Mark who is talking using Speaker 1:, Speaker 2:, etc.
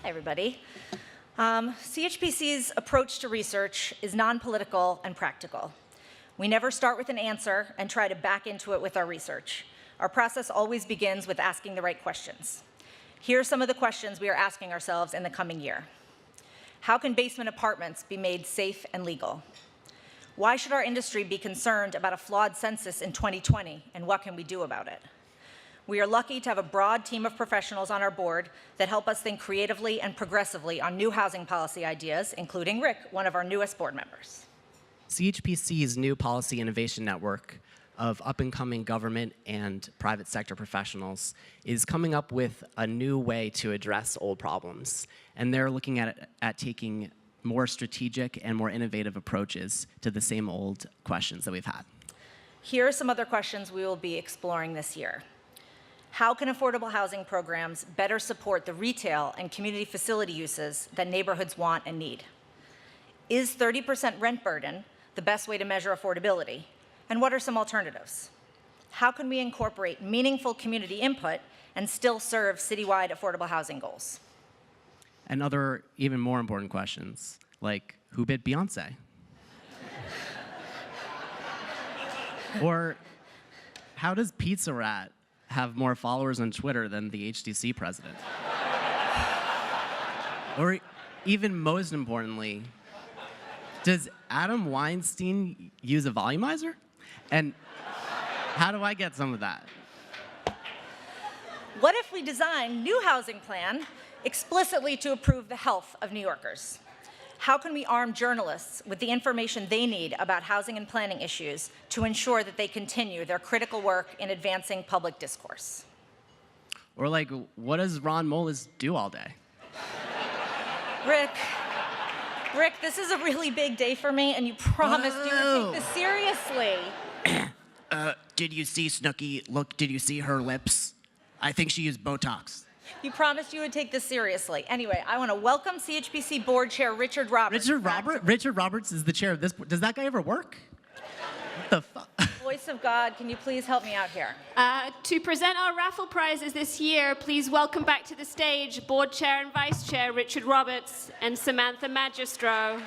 Speaker 1: Hi, everybody. CHPC's approach to research is non-political and practical. We never start with an answer and try to back into it with our research. Our process always begins with asking the right questions. Here are some of the questions we are asking ourselves in the coming year. How can basement apartments be made safe and legal? Why should our industry be concerned about a flawed census in 2020, and what can we do about it? We are lucky to have a broad team of professionals on our board that help us think creatively and progressively on new housing policy ideas, including Rick, one of our newest board members.
Speaker 2: CHPC's new policy innovation network of up-and-coming government and private sector professionals is coming up with a new way to address old problems. And they're looking at taking more strategic and more innovative approaches to the same old questions that we've had.
Speaker 1: Here are some other questions we will be exploring this year. How can affordable housing programs better support the retail and community facility uses that neighborhoods want and need? Is 30% rent burden the best way to measure affordability? And what are some alternatives? How can we incorporate meaningful community input and still serve citywide affordable housing goals?
Speaker 2: And other even more important questions, like who bit Beyonce? Or how does Pizza Rat have more followers on Twitter than the HTC president? Or even most importantly, does Adam Weinstein use a volumizer? And how do I get some of that?
Speaker 1: What if we design new housing plan explicitly to improve the health of New Yorkers? How can we arm journalists with the information they need about housing and planning issues to ensure that they continue their critical work in advancing public discourse?
Speaker 2: Or like, what does Ron Moelis do all day?
Speaker 1: Rick, this is a really big day for me, and you promised you would take this seriously.
Speaker 2: Did you see Snooki? Look, did you see her lips? I think she used Botox.
Speaker 1: You promised you would take this seriously. Anyway, I want to welcome CHPC Board Chair Richard Roberts.
Speaker 2: Richard Roberts is the chair of this board. Does that guy ever work? What the fuck?
Speaker 1: Voice of God, can you please help me out here?
Speaker 3: To present our raffle prizes this year, please welcome back to the stage Board Chair and Vice Chair Richard Roberts and Samantha Magistro.